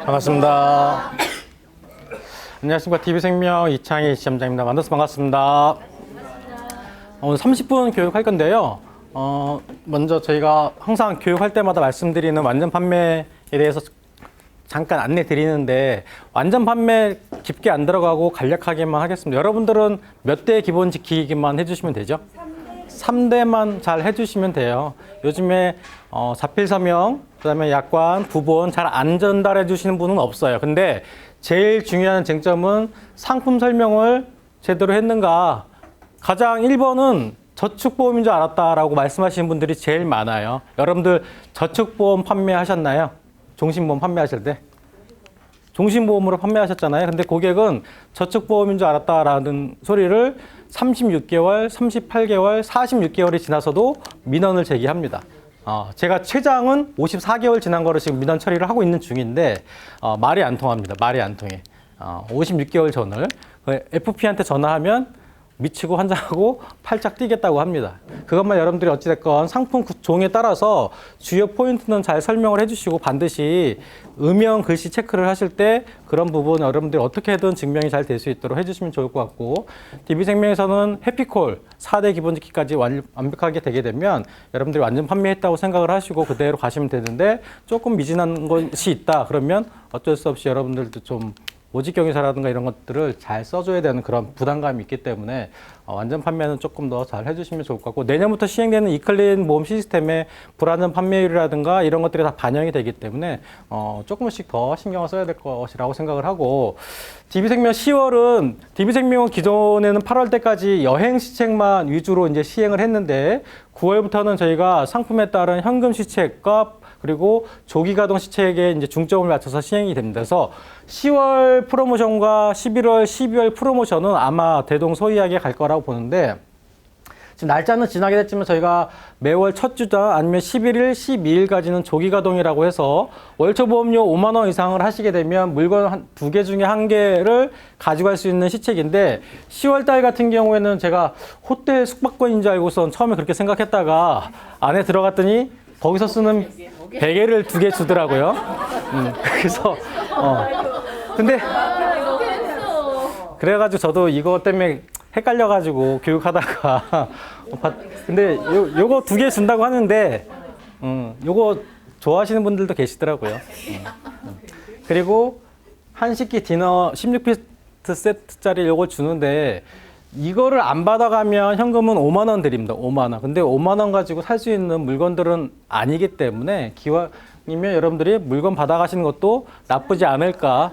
반갑습니다. 안녕하십니까. TV생명 이창희 지점장입니다. 만나서 반갑습니다. 오늘 30분 교육할 건데요. 먼저 저희가 항상 교육할 때마다 말씀드리는 완전 판매에 대해서 잠깐 안내 드리는데, 완전 판매 깊게 안 들어가고 간략하게만 하겠습니다. 여러분들은 몇 대 기본 지키기만 해주시면 되죠? 3대만 잘 해주시면 돼요. 요즘에 자필 서명, 그다음에 약관, 부본 잘 안 전달해 주시는 분은 없어요. 근데 제일 중요한 쟁점은 상품 설명을 제대로 했는가. 가장 1번은 저축보험인 줄 알았다라고 말씀하시는 분들이 제일 많아요. 여러분들 저축보험 판매하셨나요? 종신보험 판매하실 때? 종신보험으로 판매하셨잖아요. 근데 고객은 저축보험인 줄 알았다라는 소리를 36개월, 38개월, 46개월이 지나서도 민원을 제기합니다. 제가 최장은 54개월 지난 거를 지금 민원 처리를 하고 있는 중인데, 말이 안 통합니다. 말이 안 통해. 56개월 전을 FP한테 전화하면 미치고 환장하고 팔짝 뛰겠다고 합니다. 그것만 여러분들이 어찌됐건 상품 종에 따라서 주요 포인트는 잘 설명을 해주시고, 반드시 음영 글씨 체크를 하실 때 그런 부분 여러분들이 어떻게든 증명이 잘 될 수 있도록 해주시면 좋을 것 같고, DB생명에서는 해피콜 4대 기본지키까지 완벽하게 되게 되면 여러분들이 완전 판매했다고 생각을 하시고 그대로 가시면 되는데, 조금 미진한 것이 있다 그러면 어쩔 수 없이 여러분들도 좀 모집경위서라든가 이런 것들을 잘 써줘야 되는 그런 부담감이 있기 때문에 완전 판매는 조금 더 잘 해주시면 좋을 것 같고, 내년부터 시행되는 이클린 보험 시스템의 불안전 판매율이라든가 이런 것들이 다 반영이 되기 때문에 조금씩 더 신경을 써야 될 것이라고 생각을 하고, DB생명 10월은 DB생명은 기존에는 8월 때까지 여행 시책만 위주로 이제 시행을 했는데, 9월부터는 저희가 상품에 따른 현금 시책과 그리고 조기 가동 시책에 이제 중점을 맞춰서 시행이 됩니다. 그래서 10월 프로모션과 11월, 12월 프로모션은 아마 대동소이하게 갈 거라고 보는데, 지금 날짜는 지나게 됐지만 저희가 매월 첫 주자 아니면 11일, 12일까지는 조기 가동이라고 해서 월초 보험료 5만 원 이상을 하시게 되면 물건 2개 중에 1개를 가져갈 수 있는 시책인데, 10월 달 같은 경우에는 제가 호텔 숙박권인 줄 알고선 처음에 그렇게 생각했다가 안에 들어갔더니 거기서 쓰는 베개를 2개 주더라고요. 그래서 근데 그래가지고 저도 이거 때문에 헷갈려가지고 교육하다가 근데 요거 2개 준다고 하는데 요거 좋아하시는 분들도 계시더라고요. 그리고 한식기 디너 16피스 세트짜리 요거 주는데, 이거를 안 받아가면 현금은 5만 원 드립니다. 5만 원. 근데 5만 원 가지고 살 수 있는 물건들은 아니기 때문에 기왕이면 여러분들이 물건 받아가시는 것도 나쁘지 않을까.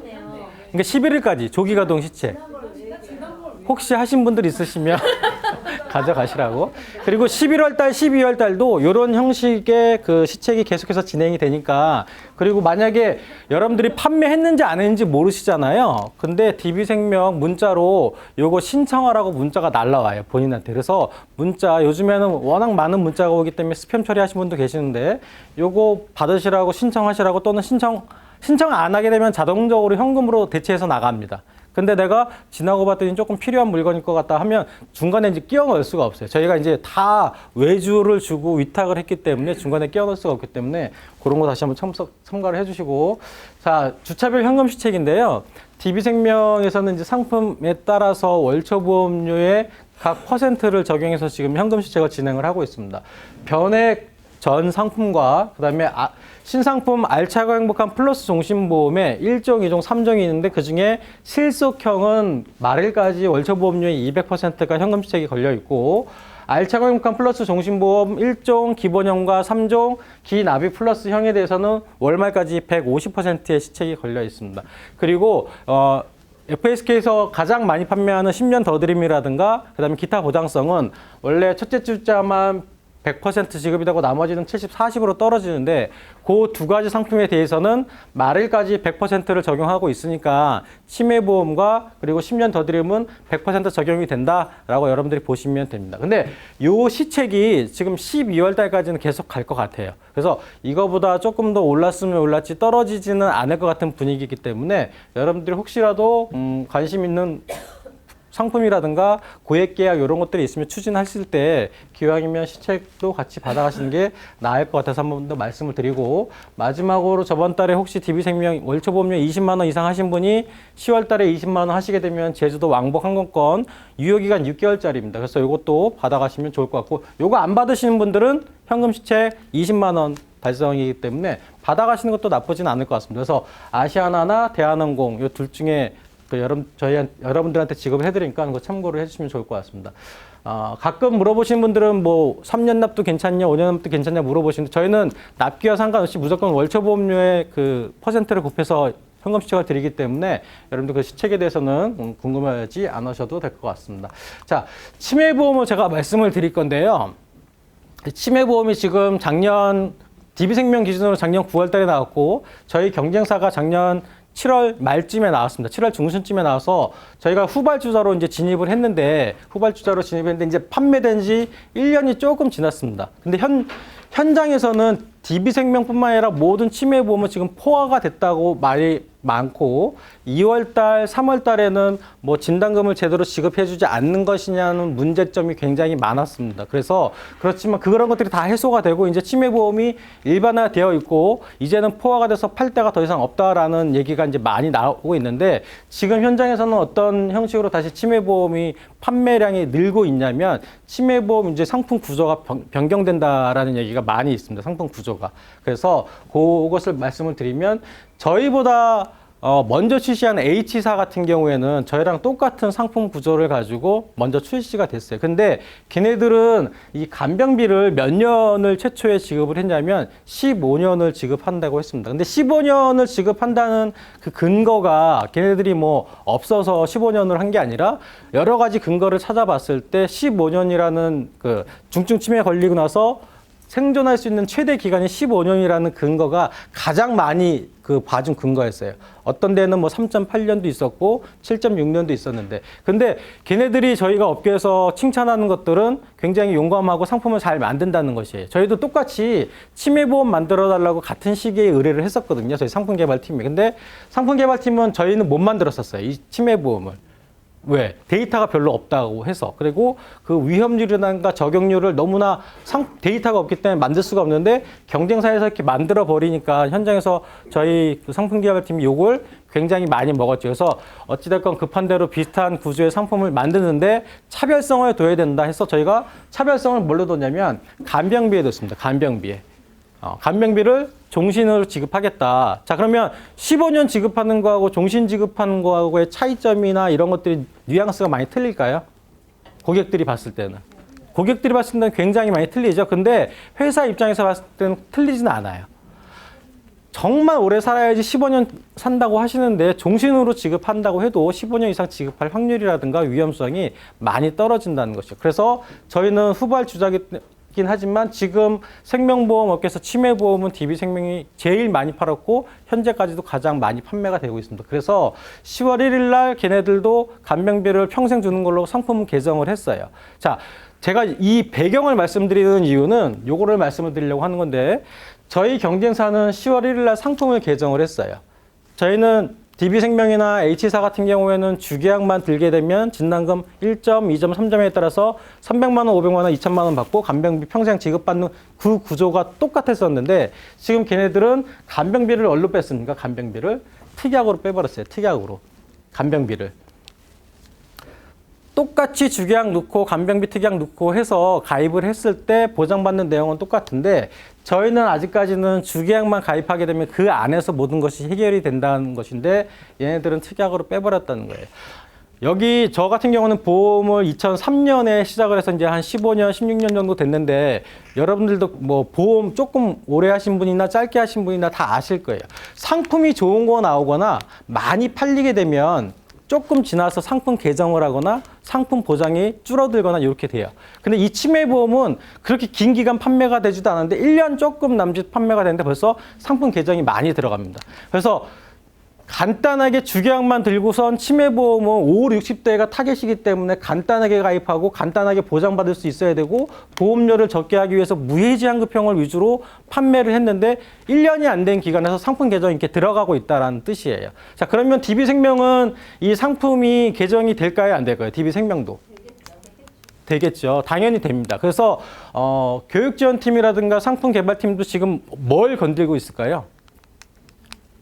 그러니까 11일까지 조기 가동 시책. 혹시 하신 분들 있으시면 가져가시라고. 그리고 11월 달, 12월 달도 이런 형식의 그 시책이 계속해서 진행이 되니까, 그리고 만약에 여러분들이 판매했는지 안 했는지 모르시잖아요. 근데 DB생명 문자로 요거 신청하라고 문자가 날라와요, 본인한테. 그래서 문자, 요즘에는 워낙 많은 문자가 오기 때문에 스팸 처리하신 분도 계시는데, 요거 받으시라고 신청하시라고, 또는 신청 안 하게 되면 자동적으로 현금으로 대체해서 나갑니다. 근데 내가 지나고 봤더니 조금 필요한 물건일 것 같다 하면 중간에 이제 끼워 넣을 수가 없어요. 저희가 이제 다 외주를 주고 위탁을 했기 때문에 중간에 끼워 넣을 수가 없기 때문에 그런 거 다시 한번 첨가를 해주시고. 자, 주차별 현금 시책인데요. DB생명에서는 이제 상품에 따라서 월초보험료의 각 퍼센트를 적용해서 지금 현금 시책을 진행을 하고 있습니다. 변액 전 상품과 그다음에 신상품 알차고 행복한 플러스 종신보험에 1종, 2종, 3종이 있는데, 그중에 실속형은 말일까지 월초보험료의 200%가 현금 시책이 걸려 있고, 알차고 행복한 플러스 종신보험 1종 기본형과 3종 기납입 플러스 형에 대해서는 월말까지 150%의 시책이 걸려 있습니다. 그리고 FSK에서 가장 많이 판매하는 10년 더 드림이라든가 그다음에 기타 보장성은 원래 첫째 주자만 100% 지급이 되고 나머지는 70, 40으로 떨어지는데 그 두 가지 상품에 대해서는 말일까지 100%를 적용하고 있으니까 치매보험과 그리고 10년 더 들이면 100% 적용이 된다라고 여러분들이 보시면 됩니다. 근데 요 시책이 지금 12월 달까지는 계속 갈 것 같아요. 그래서 이거보다 조금 더 올랐으면 올랐지 떨어지지는 않을 것 같은 분위기이기 때문에 여러분들이 혹시라도 관심 있는 상품이라든가 고액 계약 이런 것들이 있으면 추진하실 때 기왕이면 시책도 같이 받아가시는 게 나을 것 같아서 한 번 더 말씀을 드리고, 마지막으로 저번 달에 혹시 DB생명 월초보험료 20만 원 이상 하신 분이 10월 달에 20만 원 하시게 되면 제주도 왕복 항공권 유효기간 6개월짜리입니다. 그래서 이것도 받아가시면 좋을 것 같고, 요거 안 받으시는 분들은 현금 시책 20만 원 발생이기 때문에 받아가시는 것도 나쁘진 않을 것 같습니다. 그래서 아시아나나 대한항공 이 둘 중에 여러분들한테 지급을 해드리니까 그거 참고를 해주시면 좋을 것 같습니다. 가끔 물어보시는 분들은 뭐 3년 납도 괜찮냐, 5년 납도 괜찮냐 물어보시는데 저희는 납기와 상관없이 무조건 월초보험료의 그 퍼센트를 곱해서 현금 시책을 드리기 때문에 여러분들 그 시책에 대해서는 궁금하지 않으셔도 될 것 같습니다. 자, 치매보험을 제가 말씀을 드릴 건데요. 치매보험이 지금 작년 DB생명 기준으로 작년 9월 달에 나왔고 저희 경쟁사가 작년 7월 말쯤에 나왔습니다. 7월 중순쯤에 나와서 저희가 후발주자로 이제 진입을 했는데 이제 판매된 지 1년이 조금 지났습니다. 근데 현장에서는 DB생명뿐만 아니라 모든 치매보험은 지금 포화가 됐다고 말이 많고 2월달, 3월달에는 뭐 진단금을 제대로 지급해주지 않는 것이냐는 문제점이 굉장히 많았습니다. 그래서 그렇지만 그런 것들이 다 해소가 되고 이제 치매보험이 일반화되어 있고 이제는 포화가 돼서 팔 데가 더 이상 없다라는 얘기가 이제 많이 나오고 있는데 지금 현장에서는 어떤 형식으로 다시 치매보험이 판매량이 늘고 있냐면 치매보험 이제 상품 구조가 변경된다라는 얘기가 많이 있습니다. 상품 구조가. 그래서 그것을 말씀을 드리면 저희보다 먼저 출시한 H사 같은 경우에는 저희랑 똑같은 상품 구조를 가지고 먼저 출시가 됐어요. 근데 걔네들은 이 간병비를 몇 년을 최초에 지급을 했냐면 15년을 지급한다고 했습니다. 근데 15년을 지급한다는 그 근거가 걔네들이 뭐 없어서 15년을 한 게 아니라 여러 가지 근거를 찾아봤을 때 15년이라는 그 중증 치매에 걸리고 나서 생존할 수 있는 최대 기간이 15년이라는 근거가 가장 많이 봐준 근거였어요. 어떤 데는 뭐 3.8년도 있었고 7.6년도 있었는데 근데 걔네들이 저희가 업계에서 칭찬하는 것들은 굉장히 용감하고 상품을 잘 만든다는 것이에요. 저희도 똑같이 치매보험 만들어 달라고 같은 시기에 의뢰를 했었거든요. 저희 상품개발팀이. 근데 상품개발팀은 저희는 못 만들었었어요. 이 치매보험을. 왜? 데이터가 별로 없다고 해서. 그리고 그 위험률이나 적용률을 너무나 데이터가 없기 때문에 만들 수가 없는데 경쟁사에서 이렇게 만들어 버리니까 현장에서 저희 그 상품개발팀이 요걸 굉장히 많이 먹었죠. 그래서 어찌됐건 급한 대로 비슷한 구조의 상품을 만드는데 차별성을 둬야 된다 해서 저희가 차별성을 뭘로 뒀냐면 간병비에 뒀습니다. 간병비에. 간병비를 종신으로 지급하겠다. 자, 그러면 15년 지급하는 거하고 종신 지급하는 거하고의 차이점이나 이런 것들이 뉘앙스가 많이 틀릴까요? 고객들이 봤을 때는. 고객들이 봤을 때는 굉장히 많이 틀리죠. 근데 회사 입장에서 봤을 때는 틀리지는 않아요. 정말 오래 살아야지 15년 산다고 하시는데 종신으로 지급한다고 해도 15년 이상 지급할 확률이라든가 위험성이 많이 떨어진다는 것이죠. 그래서 저희는 후발주자긴 하지만 지금 생명보험 업계에서 치매보험은 DB생명이 제일 많이 팔았고 현재까지도 가장 많이 판매가 되고 있습니다. 그래서 10월 1일 날 걔네들도 간병비를 평생 주는 걸로 상품 개정을 했어요. 자, 제가 이 배경을 말씀드리는 이유는 요거를 말씀을 드리려고 하는 건데 저희 경쟁사는 10월 1일 날 상품을 개정을 했어요. 저희는 DB생명이나 H사 같은 경우에는 주계약만 들게 되면 진단금 1점, 2점, 3점에 따라서 300만 원, 500만 원, 2천만 원 받고 간병비 평생 지급받는 그 구조가 똑같았었는데 지금 걔네들은 간병비를 얼로 뺐습니까? 간병비를 특약으로 빼버렸어요. 특약으로. 간병비를. 똑같이 주계약 넣고 간병비 특약 넣고 해서 가입을 했을 때 보장받는 내용은 똑같은데 저희는 아직까지는 주계약만 가입하게 되면 그 안에서 모든 것이 해결이 된다는 것인데 얘네들은 특약으로 빼버렸다는 거예요. 여기 저 같은 경우는 보험을 2003년에 시작을 해서 이제 한 15년, 16년 정도 됐는데 여러분들도 뭐 보험 조금 오래 하신 분이나 짧게 하신 분이나 다 아실 거예요. 상품이 좋은 거 나오거나 많이 팔리게 되면 조금 지나서 상품 개정을 하거나 상품 보장이 줄어들거나 이렇게 돼요. 근데 이 치매보험은 그렇게 긴 기간 판매가 되지도 않았는데 1년 조금 남짓 판매가 되는데 벌써 상품 개정이 많이 들어갑니다. 그래서 간단하게 주계약만 들고선 치매보험은 5, 60대가 타겟이기 때문에 간단하게 가입하고 간단하게 보장받을 수 있어야 되고 보험료를 적게 하기 위해서 무해지 환급형을 위주로 판매를 했는데 1년이 안 된 기간에서 상품 개정이 이렇게 들어가고 있다는 뜻이에요. 자, 그러면 DB생명은 이 상품이 개정이 될까요? 안 될까요? DB생명도. 되겠죠. 당연히 됩니다. 그래서 교육지원팀이라든가 상품개발팀도 지금 뭘 건들고 있을까요?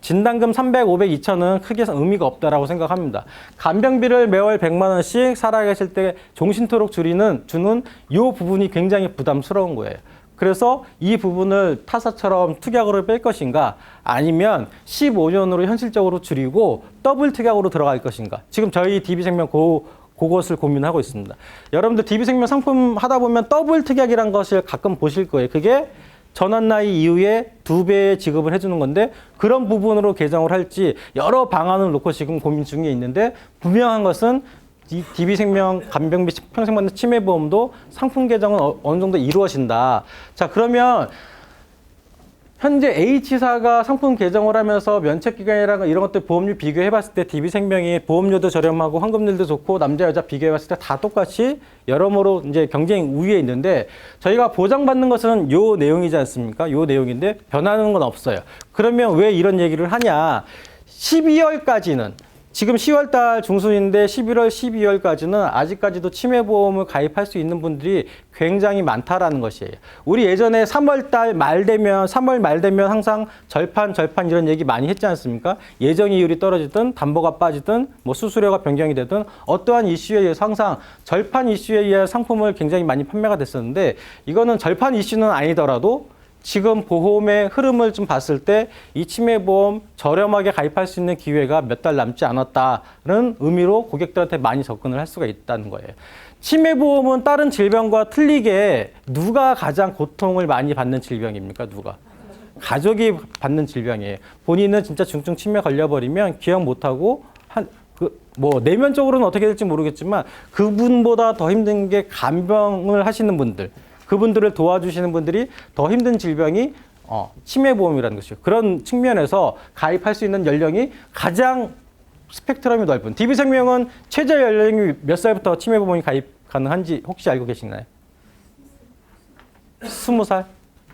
진단금 300, 500, 2천은 크게 의미가 없다라고 생각합니다. 간병비를 매월 100만 원씩 살아계실 때 종신토록 주는 이 부분이 굉장히 부담스러운 거예요. 그래서 이 부분을 타사처럼 특약으로 뺄 것인가 아니면 15년으로 현실적으로 줄이고 더블 특약으로 들어갈 것인가. 지금 저희 DB생명 그것을 고민하고 있습니다. 여러분들 DB생명 상품 하다 보면 더블 특약이라는 것을 가끔 보실 거예요. 그게 전환 나이 이후에 2배의 지급을 해주는 건데 그런 부분으로 개정을 할지 여러 방안을 놓고 지금 고민 중에 있는데 분명한 것은 DB생명 간병비 평생받는 치매보험도 상품 개정은 어느 정도 이루어진다. 자, 그러면 현재 H사가 상품 개정을 하면서 면책기간이랑 이런 것들 보험료 비교해봤을 때 DB생명이 보험료도 저렴하고 환급률도 좋고 남자 여자 비교해봤을 때 다 똑같이 여러모로 이제 경쟁 우위에 있는데 저희가 보장받는 것은 요 내용이지 않습니까? 요 내용인데 변하는 건 없어요. 그러면 왜 이런 얘기를 하냐? 12월까지는 지금 10월 달 중순인데 11월, 12월까지는 아직까지도 치매보험을 가입할 수 있는 분들이 굉장히 많다라는 것이에요. 우리 예전에 3월 말 되면 항상 절판 이런 얘기 많이 했지 않습니까? 예정 이율이 떨어지든 담보가 빠지든 뭐 수수료가 변경이 되든 어떠한 이슈에 의해서 항상 절판 이슈에 의해 상품을 굉장히 많이 판매가 됐었는데 이거는 절판 이슈는 아니더라도 지금 보험의 흐름을 좀 봤을 때 이 치매보험 저렴하게 가입할 수 있는 기회가 몇 달 남지 않았다는 의미로 고객들한테 많이 접근을 할 수가 있다는 거예요. 치매보험은 다른 질병과 틀리게 누가 가장 고통을 많이 받는 질병입니까? 누가? 가족이 받는 질병이에요. 본인은 진짜 중증 치매 걸려버리면 기억 못하고 내면적으로는 어떻게 될지 모르겠지만 그분보다 더 힘든 게 간병을 하시는 분들. 그분들을 도와주시는 분들이 더 힘든 질병이 치매보험이라는 것이죠. 그런 측면에서 가입할 수 있는 연령이 가장 스펙트럼이 넓은 DB생명은 최저 연령이 몇 살부터 치매보험이 가입 가능한지 혹시 알고 계시나요? 20살?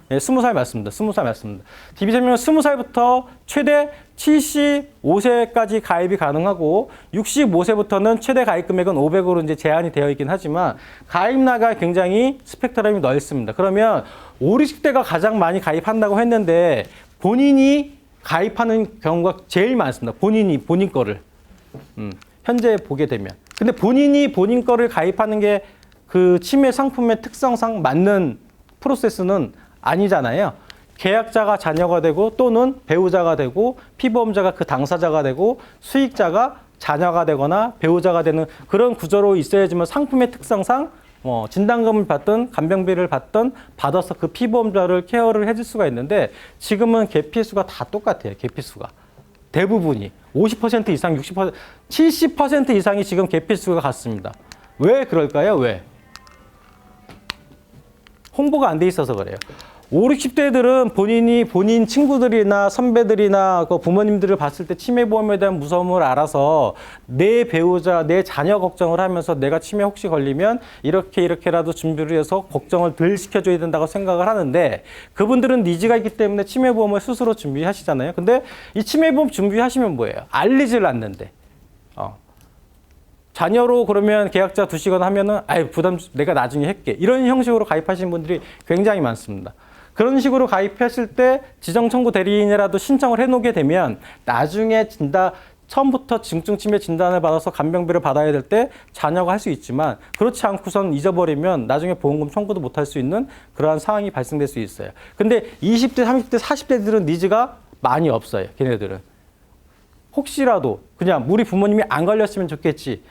네, 20살 맞습니다. 20살 맞습니다. DB생명은 20살부터 최대 75세까지 가입이 가능하고 65세부터는 최대 가입 금액은 500으로 이제 제한이 되어 있긴 하지만 가입 나가 굉장히 스펙트럼이 넓습니다. 그러면 5, 60대가 가장 많이 가입한다고 했는데 본인이 가입하는 경우가 제일 많습니다. 본인 거를. 현재 보게 되면. 근데 본인 거를 가입하는 게 그 치매 상품의 특성상 맞는 프로세스는 아니잖아요. 계약자가 자녀가 되고 또는 배우자가 되고 피보험자가 그 당사자가 되고 수익자가 자녀가 되거나 배우자가 되는 그런 구조로 있어야지만 상품의 특성상 진단금을 받든 간병비를 받든 받아서 그 피보험자를 케어를 해줄 수가 있는데 지금은 개피수가 다 똑같아요. 개피수가. 대부분이 50% 이상, 60%, 70% 이상이 지금 개피수가 같습니다. 왜 그럴까요? 왜? 홍보가 안 돼 있어서 그래요. 5, 60대들은 본인 친구들이나 선배들이나 그 부모님들을 봤을 때 치매보험에 대한 무서움을 알아서 내 배우자, 내 자녀 걱정을 하면서 내가 치매 혹시 걸리면 이렇게라도 준비를 해서 걱정을 덜 시켜줘야 된다고 생각을 하는데 그분들은 니즈가 있기 때문에 치매보험을 스스로 준비하시잖아요. 근데 이 치매보험 준비하시면 뭐예요? 알리질 않는데. 자녀로 그러면 계약자 두시거나 하면은 부담 내가 나중에 할게. 이런 형식으로 가입하시는 분들이 굉장히 많습니다. 그런 식으로 가입했을 때 지정청구 대리인이라도 신청을 해놓게 되면 나중에 처음부터 중증치매 진단을 받아서 간병비를 받아야 될 때 자녀가 할 수 있지만 그렇지 않고선 잊어버리면 나중에 보험금 청구도 못할 수 있는 그러한 상황이 발생될 수 있어요. 근데 20대, 30대, 40대들은 니즈가 많이 없어요. 걔네들은. 혹시라도 그냥 우리 부모님이 안 걸렸으면 좋겠지.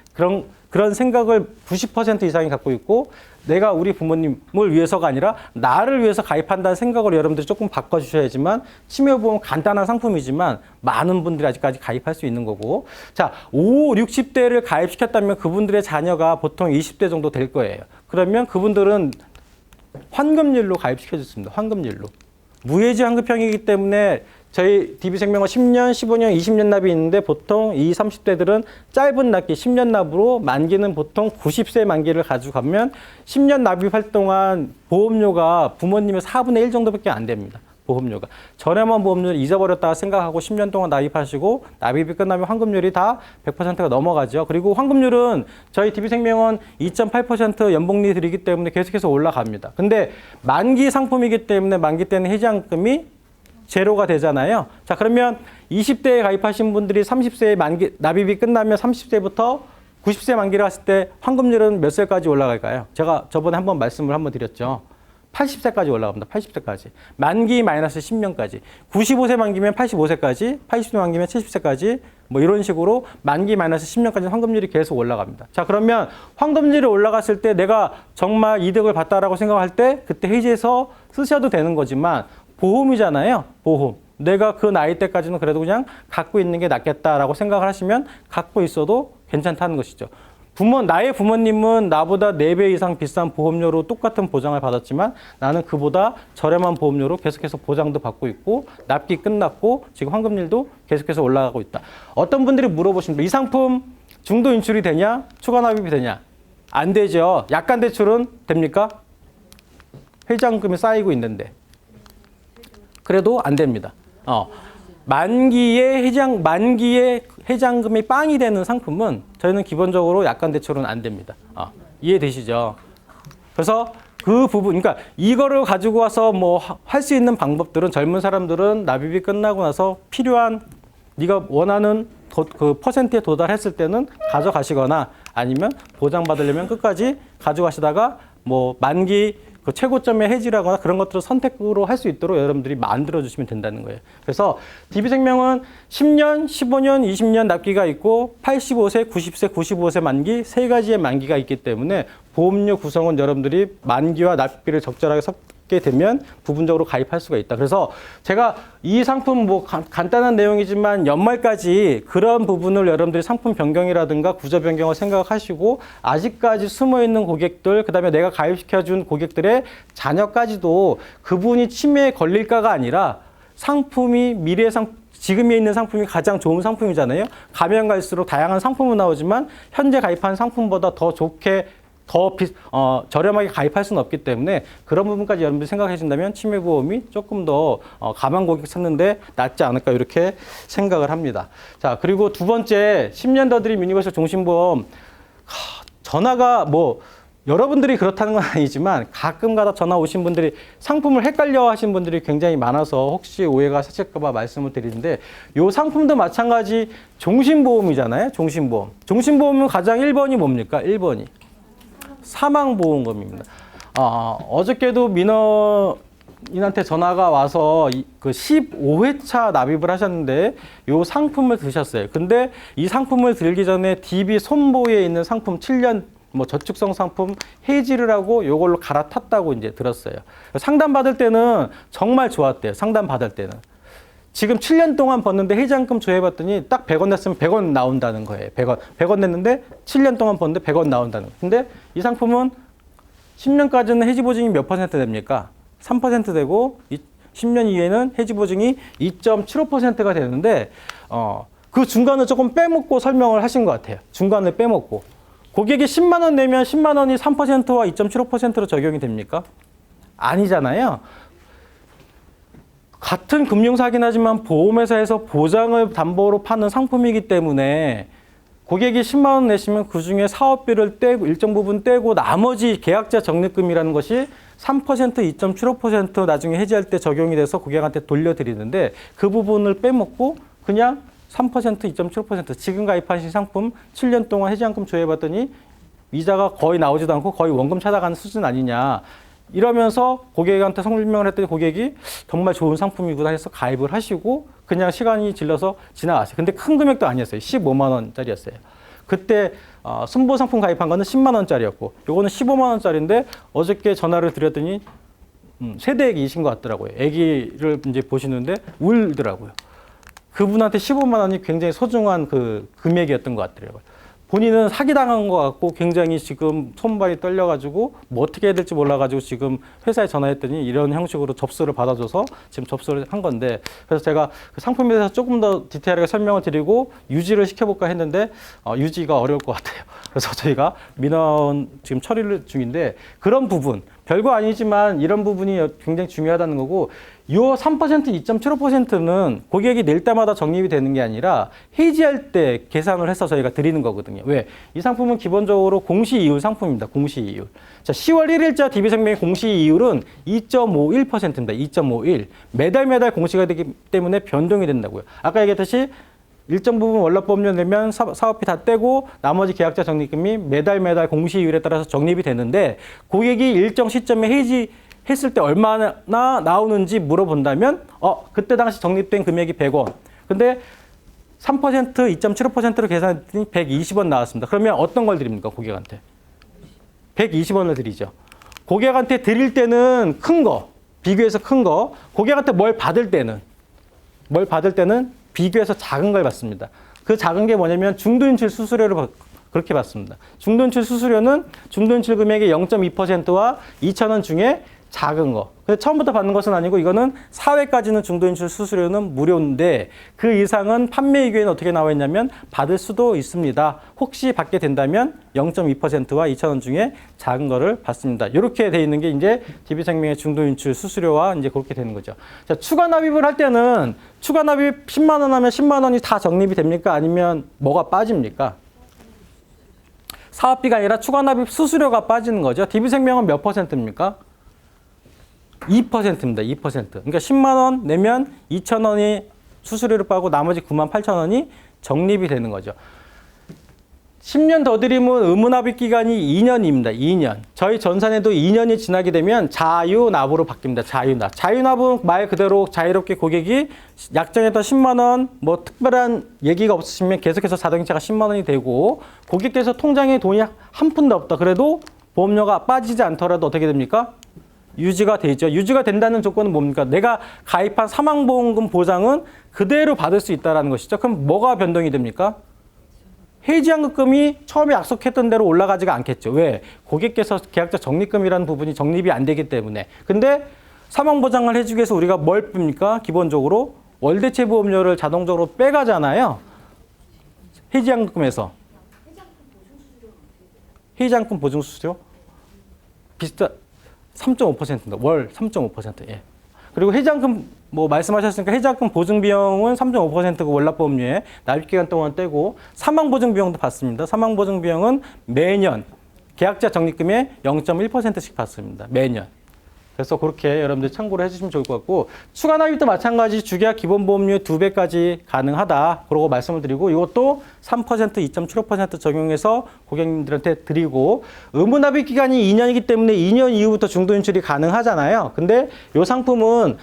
그런 생각을 90% 이상이 갖고 있고 내가 우리 부모님을 위해서가 아니라 나를 위해서 가입한다는 생각으로 여러분들이 조금 바꿔주셔야지만 치매보험 간단한 상품이지만 많은 분들이 아직까지 가입할 수 있는 거고 자, 5, 60대를 가입시켰다면 그분들의 자녀가 보통 20대 정도 될 거예요. 그러면 그분들은 환급률로 가입시켜줬습니다. 환급률로. 무해지 환급형이기 때문에 저희 DB생명은 10년, 15년, 20년 납이 있는데 보통 20, 30대들은 짧은 납기 10년 납으로 만기는 보통 90세 만기를 가지고 가면 10년 납입할 동안 보험료가 부모님의 4분의 1 정도밖에 안 됩니다. 보험료가. 저렴한 보험료를 잊어버렸다가 생각하고 10년 동안 납입하시고 납입이 끝나면 환급률이 다 100%가 넘어가죠. 그리고 환급률은 저희 DB생명은 2.8% 연봉리 드리기 때문에 계속해서 올라갑니다. 근데 만기 상품이기 때문에 만기 때는 해지환급금이 제로가 되잖아요. 자, 그러면 20대에 가입하신 분들이 30세에 만기, 납입이 끝나면 30세부터 90세 만기를 했을 때 환급률은 몇 세까지 올라갈까요? 제가 저번에 한번 말씀을 한번 드렸죠. 80세까지 올라갑니다. 80세까지. 만기 마이너스 10년까지. 95세 만기면 85세까지, 80세 만기면 70세까지, 뭐 이런 식으로 만기 마이너스 10년까지 환급률이 계속 올라갑니다. 자, 그러면 환급률이 올라갔을 때 내가 정말 이득을 봤다라고 생각할 때 그때 해지해서 쓰셔도 되는 거지만 보험이잖아요. 보험. 내가 그 나이 때까지는 그래도 그냥 갖고 있는 게 낫겠다라고 생각을 하시면 갖고 있어도 괜찮다는 것이죠. 나의 부모님은 나보다 4배 이상 비싼 보험료로 똑같은 보장을 받았지만 나는 그보다 저렴한 보험료로 계속해서 보장도 받고 있고 납기 끝났고 지금 환급률도 계속해서 올라가고 있다. 어떤 분들이 물어보십니다. 이 상품 중도 인출이 되냐? 추가 납입이 되냐? 안 되죠. 약관 대출은 됩니까? 해지환급금이 쌓이고 있는데. 그래도 안 됩니다. 만기에 해지환금이 빵이 되는 상품은 저희는 기본적으로 약관 대출은 안 됩니다. 이해되시죠? 그래서 그 부분, 그러니까 이거를 가지고 와서 뭐 할 수 있는 방법들은 젊은 사람들은 납입이 끝나고 나서 필요한 네가 원하는 그 퍼센트에 도달했을 때는 가져가시거나 아니면 보장받으려면 끝까지 가져가시다가 뭐 만기 그 최고점의 해지라거나 그런 것들을 선택으로 할 수 있도록 여러분들이 만들어주시면 된다는 거예요. 그래서 DB생명은 10년, 15년, 20년 납기가 있고 85세, 90세, 95세 만기 세 가지의 만기가 있기 때문에 보험료 구성은 여러분들이 만기와 납기를 적절하게 섞게 되면 부분적으로 가입할 수가 있다. 그래서 제가 이 상품 뭐 간단한 내용이지만 연말까지 그런 부분을 여러분들이 상품 변경이라든가 구조 변경을 생각하시고 아직까지 숨어있는 고객들, 그 다음에 내가 가입시켜준 고객들의 자녀까지도 그분이 치매에 걸릴까가 아니라 상품이 지금에 있는 상품이 가장 좋은 상품이잖아요. 가면 갈수록 다양한 상품은 나오지만 현재 가입한 상품보다 더 좋게 저렴하게 가입할 수는 없기 때문에 그런 부분까지 여러분들이 생각해 준다면 치매보험이 조금 더 가만 고객 찾는데 낫지 않을까 이렇게 생각을 합니다. 자, 그리고 두 번째 10년 더 드림 유니버설 종신보험 전화가 뭐 여러분들이 그렇다는 건 아니지만 가끔가다 전화 오신 분들이 상품을 헷갈려 하신 분들이 굉장히 많아서 혹시 오해가 사실까 봐 말씀을 드리는데 이 상품도 마찬가지 종신보험이잖아요. 종신보험. 종신보험은 가장 1번이 뭡니까? 1번이. 사망보험금입니다. 어저께도 민원인한테 전화가 와서 그 15회차 납입을 하셨는데 이 상품을 드셨어요. 근데 이 상품을 들기 전에 DB 손보에 있는 상품 7년 뭐 저축성 상품 해지를 하고 이걸로 갈아탔다고 이제 들었어요. 상담 받을 때는 정말 좋았대요. 상담 받을 때는. 지금 7년 동안 벌는데 해지환금 조회해봤더니 딱 100원 냈으면 100원 나온다는 거예요. 100원 냈는데 7년 동안 벌는데 100원 나온다는 거예요. 근데 이 상품은 10년까지는 해지 보증이 몇 퍼센트 됩니까? 3% 되고 10년 이후에는 해지 보증이 2.75%가 되는데 그 중간을 조금 빼먹고 설명을 하신 것 같아요. 중간을 빼먹고. 고객이 10만 원 내면 10만 원이 3%와 2.75%로 적용이 됩니까? 아니잖아요. 같은 금융사긴 하지만 보험회사에서 보장을 담보로 파는 상품이기 때문에 고객이 10만 원 내시면 그중에 사업비를 떼고 일정 부분 떼고 나머지 계약자 적립금이라는 것이 3%, 2.75% 나중에 해지할 때 적용이 돼서 고객한테 돌려드리는데 그 부분을 빼먹고 그냥 3%, 2.75% 지금 가입하신 상품 7년 동안 해지환금 조회해봤더니 이자가 거의 나오지도 않고 거의 원금 찾아가는 수준 아니냐. 이러면서 고객한테 설명을 했더니 고객이 정말 좋은 상품이구나 해서 가입을 하시고 그냥 시간이 질러서 지나갔어요. 근데 큰 금액도 아니었어요. 15만 원짜리였어요. 그때 순보 상품 가입한 거는 10만 원짜리였고 요거는 15만 원짜리인데 어저께 전화를 드렸더니 세대 애기이신 것 같더라고요. 애기를 이제 보시는데 울더라고요. 그분한테 15만 원이 굉장히 소중한 그 금액이었던 것 같더라고요. 본인은 사기당한 것 같고 굉장히 지금 손발이 떨려가지고 뭐 어떻게 해야 될지 몰라가지고 지금 회사에 전화했더니 이런 형식으로 접수를 받아줘서 지금 접수를 한 건데, 그래서 제가 그 상품에 대해서 조금 더 디테일하게 설명을 드리고 유지를 시켜볼까 했는데 유지가 어려울 것 같아요. 그래서 저희가 민원 지금 처리를 중인데, 그런 부분 별거 아니지만 이런 부분이 굉장히 중요하다는 거고, 요 3%, 2.75%는 고객이 낼 때마다 적립이 되는 게 아니라 해지할 때 계산을 해서 저희가 드리는 거거든요. 왜? 이 상품은 기본적으로 공시이율 상품입니다. 공시이율. 자, 10월 1일자 DB생명의 공시이율은 2.51%입니다. 2.51. 매달 공시가 되기 때문에 변동이 된다고요. 아까 얘기했듯이 일정 부분 월납보험료 내면 사업비 다 떼고 나머지 계약자 적립금이 매달 공시이율에 따라서 적립이 되는데, 고객이 일정 시점에 해지했을 때 얼마나 나오는지 물어본다면 그때 당시 적립된 금액이 100원. 근데 3%, 2.75%로 계산했더니 120원 나왔습니다. 그러면 어떤 걸 드립니까? 고객한테 120원을 드리죠. 고객한테 드릴 때는 큰 거, 비교해서 큰 거, 고객한테 뭘 받을 때는 비교해서 작은 걸 받습니다. 그 작은 게 뭐냐면 중도인출 수수료를 그렇게 받습니다. 중도인출 수수료는 중도인출 금액의 0.2%와 2,000원 중에 작은 거. 그래서 처음부터 받는 것은 아니고 이거는 4회까지는 중도인출 수수료는 무료인데 그 이상은 판매이규에는 어떻게 나와 있냐면 받을 수도 있습니다. 혹시 받게 된다면 0.2%와 2,000원 중에 작은 거를 받습니다. 이렇게 돼 있는 게 이제 DB생명의 중도인출 수수료와 이제 그렇게 되는 거죠. 자, 추가 납입을 할 때는 추가 납입 10만 원 하면 10만 원이 다 적립이 됩니까? 아니면 뭐가 빠집니까? 사업비가 아니라 추가 납입 수수료가 빠지는 거죠. DB생명은 몇 퍼센트입니까? 2%입니다. 2%. 그러니까 10만 원 내면 2,000원이 수수료를 빠고 나머지 98,000원이 적립이 되는 거죠. 10년 더 드리면 의무납입 기간이 2년입니다. 2년. 저희 전산에도 2년이 지나게 되면 자유납으로 바뀝니다. 자유납. 자유납은 말 그대로 자유롭게 고객이 약정했던 10만 원, 뭐 특별한 얘기가 없으시면 계속해서 자동차가 10만 원이 되고, 고객께서 통장에 돈이 한 푼도 없다. 그래도 보험료가 빠지지 않더라도 어떻게 됩니까? 유지가 되죠. 유지가 된다는 조건은 뭡니까? 내가 가입한 사망보험금 보장은 그대로 받을 수 있다는 것이죠. 그럼 뭐가 변동이 됩니까? 해지환급금이 처음에 약속했던 대로 올라가지가 않겠죠. 왜? 고객께서 계약자 적립금이라는 부분이 적립이 안 되기 때문에. 근데 사망보장을 해주기 위해서 우리가 뭘 뺍니까? 기본적으로 월대체 보험료를 자동적으로 빼가잖아요. 해지환급금에서. 해지환급금 보증수수료? 비슷한 3.5%입니다. 월 3.5%. 예. 그리고 해지환금 뭐 말씀하셨으니까 해지환금 보증 비용은 3.5%고 월납보험료에 납입 기간 동안 떼고, 사망 보증 비용도 받습니다. 사망 보증 비용은 매년 계약자 적립금의 0.1%씩 받습니다. 매년. 그래서 그렇게 여러분들 참고를 해주시면 좋을 것 같고, 추가 납입도 마찬가지 주계약 기본보험료의 2배까지 가능하다. 그러고 말씀을 드리고, 이것도 3%, 2.75% 적용해서 고객님들한테 드리고, 의무납입 기간이 2년이기 때문에 2년 이후부터 중도인출이 가능하잖아요. 근데 이 상품은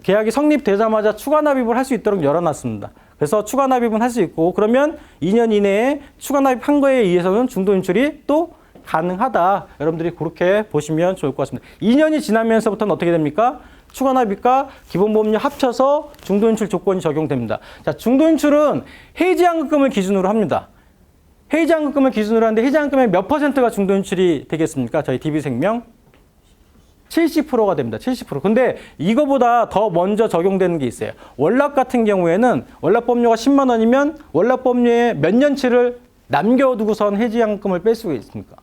계약이 성립되자마자 추가 납입을 할 수 있도록 열어놨습니다. 그래서 추가 납입은 할 수 있고, 그러면 2년 이내에 추가 납입한 거에 의해서는 중도인출이 또 가능하다. 여러분들이 그렇게 보시면 좋을 것 같습니다. 2년이 지나면서부터는 어떻게 됩니까? 추가 납입과 기본보험료 합쳐서 중도인출 조건이 적용됩니다. 자, 중도인출은 해지환급금을 기준으로 합니다. 해지환급금을 기준으로 하는데 해지환급금의 몇 퍼센트가 중도인출이 되겠습니까? 저희 DB생명 70%가 됩니다. 70%. 근데 이거보다 더 먼저 적용되는 게 있어요. 월납 같은 경우에는 월납보험료가 10만 원이면 월납보험료의 몇 년치를 남겨두고선 해지환급금을 뺄 수가 있습니까?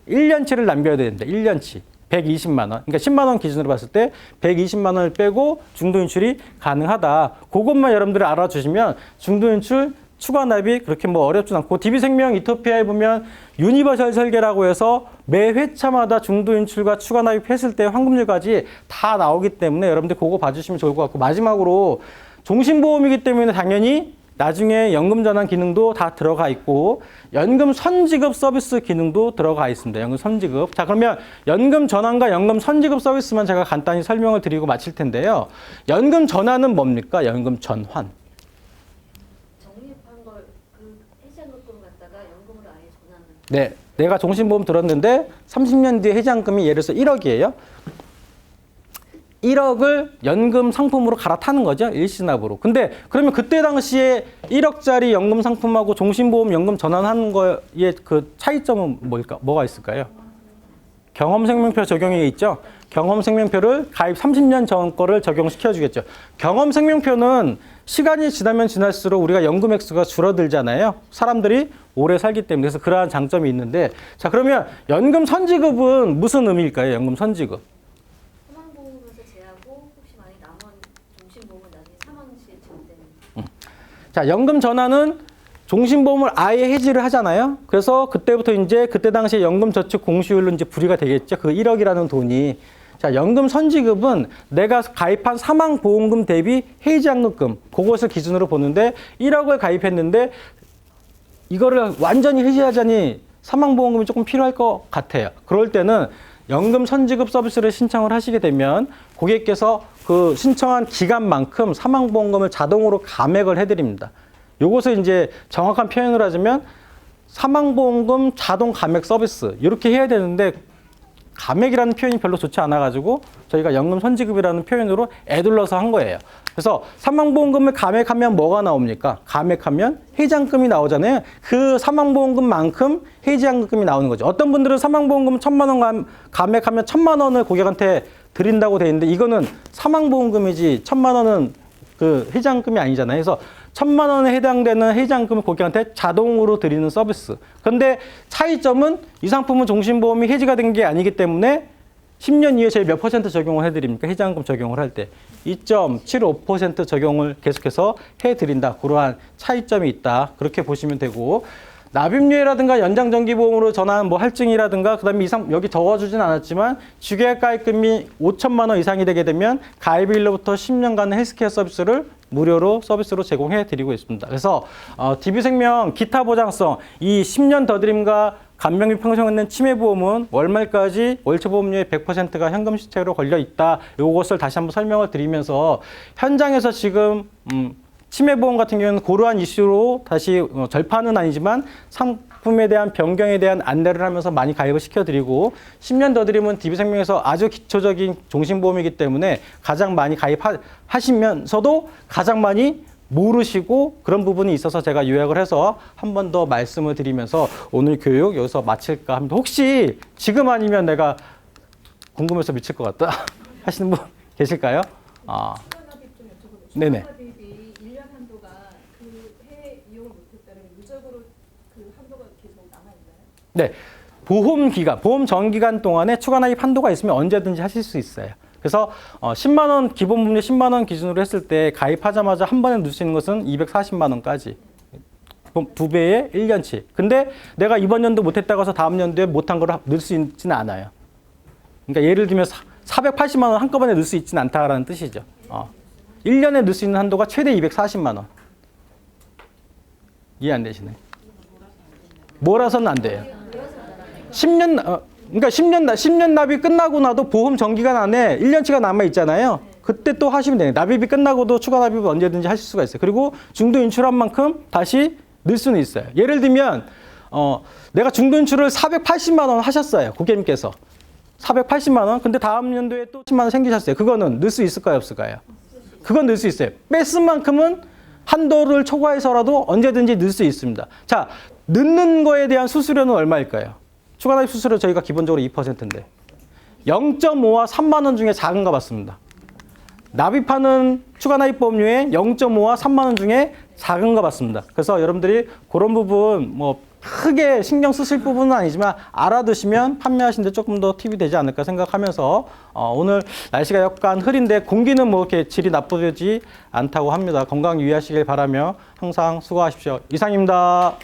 1년치를 남겨야 되는데 1년치 120만 원. 그러니까 10만 원 기준으로 봤을 때 120만 원을 빼고 중도인출이 가능하다. 그것만 여러분들이 알아주시면 중도인출 추가 납입 그렇게 뭐 어렵진 않고, DB생명 이토피아에 보면 유니버설 설계라고 해서 매 회차마다 중도인출과 추가 납입했을 때 환급률까지 다 나오기 때문에 여러분들 그거 봐주시면 좋을 것 같고, 마지막으로 종신보험이기 때문에 당연히 나중에 연금 전환 기능도 다 들어가 있고, 연금 선지급 서비스 기능도 들어가 있습니다. 연금 선지급. 자, 그러면 연금 전환과 연금 선지급 서비스만 제가 간단히 설명을 드리고 마칠 텐데요. 연금 전환은 뭡니까? 연금 전환. 적립한 걸 그 해지환급금 네, 내가 종신보험 들었는데 30년 뒤에 해지한금이 예를 들어서 1억이에요. 1억을 연금 상품으로 갈아타는 거죠. 일시납으로. 근데 그러면 그때 당시에 1억짜리 연금 상품하고 종신보험 연금 전환하는 거에 그 차이점은 뭐가 있을까요? 경험생명표 적용이 있죠. 경험생명표를 가입 30년 전 거를 적용시켜 주겠죠. 경험생명표는 시간이 지나면 지날수록 우리가 연금 액수가 줄어들잖아요. 사람들이 오래 살기 때문에. 그래서 그러한 장점이 있는데, 자, 그러면 연금 선지급은 무슨 의미일까요? 연금 선지급. 사망보험에서 제하고 혹시 만약 남은 종신보험은 나중에 사망 시에 지급되는. 자, 연금 전환은 종신보험을 아예 해지를 하잖아요. 그래서 그때부터 이제 그때 당시에 연금 저축 공시율로 이제 불이가 되겠죠. 그 1억이라는 돈이. 자, 연금 선지급은 내가 가입한 사망보험금 대비 해지한금, 그것을 기준으로 보는데 1억을 가입했는데 이거를 완전히 해지하자니 사망보험금이 조금 필요할 것 같아요. 그럴 때는 연금 선지급 서비스를 신청을 하시게 되면 고객께서 그 신청한 기간만큼 사망보험금을 자동으로 감액을 해드립니다. 요것을 이제 정확한 표현을 하자면 사망보험금 자동 감액 서비스 이렇게 해야 되는데 감액이라는 표현이 별로 좋지 않아가지고 저희가 연금 선지급이라는 표현으로 애둘러서 한 거예요. 그래서 사망보험금을 감액하면 뭐가 나옵니까? 감액하면 해지한금이 나오잖아요. 그 사망보험금만큼 해지한금이 나오는 거죠. 어떤 분들은 사망보험금 1,000만 원 감액하면 1,000만 원을 고객한테 드린다고 돼 있는데 이거는 사망보험금이지 1,000만 원은 그 해지한금이 아니잖아요. 그래서 1,000만 원에 해당되는 해지한금을 고객한테 자동으로 드리는 서비스. 그런데 차이점은 이 상품은 종신보험이 해지가 된 게 아니기 때문에 10년 이후에 저희 몇 퍼센트 적용을 해드립니까? 해지한금 적용을 할 때 2.75% 적용을 계속해서 해드린다. 그러한 차이점이 있다. 그렇게 보시면 되고 납입료라든가 연장정기보험으로 전환 뭐 할증이라든가 그다음에 여기 적어주진 않았지만 주계약 가입금이 5,000만 원 이상이 되게 되면 가입일로부터 10년간 헬스케어 서비스를 무료로 서비스로 제공해 드리고 있습니다. 그래서 DB생명 기타 보장성 이 10년 더 드림과 간병 및 평생연금 치매보험은 월말까지 월초보험료의 100%가 현금 시책으로 걸려 있다. 이것을 다시 한번 설명을 드리면서 현장에서 지금 치매보험 같은 경우는 그러한 이슈로 다시 절판은 아니지만 상품에 대한 변경에 대한 안내를 하면서 많이 가입을 시켜드리고 10년 더 드림은 DB생명에서 아주 기초적인 종신보험이기 때문에 가장 많이 가입하시면서도 가장 많이 모르시고 그런 부분이 있어서 제가 요약을 해서 한 번 더 말씀을 드리면서 오늘 교육 여기서 마칠까 합니다. 혹시 지금 아니면 내가 궁금해서 미칠 것 같다 하시는 분 계실까요? 추가납입 좀 여쭤보겠습니다. 네네. 추가납입이 1년 한도가 그 해 이용을 못했다면 무적으로 그 한도가 계속 남아있나요? 네. 보험 기간, 보험 정기간 동안에 추가 나입 한도가 있으면 언제든지 하실 수 있어요. 그래서 10만 원 기본 보험료 10만 원 기준으로 했을 때 가입하자마자 한 번에 넣을 수 있는 것은 240만 원까지. 2배의 1년치. 근데 내가 이번 연도 못했다고 해서 다음 연도에 못한 걸 넣을 수 있지는 않아요. 그러니까 예를 들면 480만 원 한꺼번에 넣을 수 있지는 않다라는 뜻이죠. 1년에 넣을 수 있는 한도가 최대 240만 원. 이해 안 되시네. 몰아서는 안 돼요. 10년, 그러니까 10년 납입 끝나고 나도 보험 정기간 안에 1년치가 남아 있잖아요. 그때 또 하시면 돼요. 납입이 끝나고도 추가 납입을 언제든지 하실 수가 있어요. 그리고 중도 인출한 만큼 다시 넣을 수는 있어요. 예를 들면 내가 중도 인출을 480만 원 하셨어요. 고객님께서. 480만 원. 근데 다음 연도에 또 10만 원 생기셨어요. 그거는 넣을 수 있을까요? 없을까요? 그건 넣을 수 있어요. 뺐은 만큼은 한도를 초과해서라도 언제든지 넣을 수 있습니다. 자, 넣는 거에 대한 수수료는 얼마일까요? 추가 납입 수수료 저희가 기본적으로 2%인데 0.5와 3만 원 중에 작은 거 받습니다. 납입하는 추가 납입 보험료에 0.5와 3만 원 중에 작은 거 받습니다. 그래서 여러분들이 그런 부분 뭐 크게 신경 쓰실 부분은 아니지만 알아두시면 판매하시는데 조금 더 팁이 되지 않을까 생각하면서 오늘 날씨가 약간 흐린데 공기는 뭐 이렇게 질이 나쁘지 않다고 합니다. 건강 유의하시길 바라며 항상 수고하십시오. 이상입니다.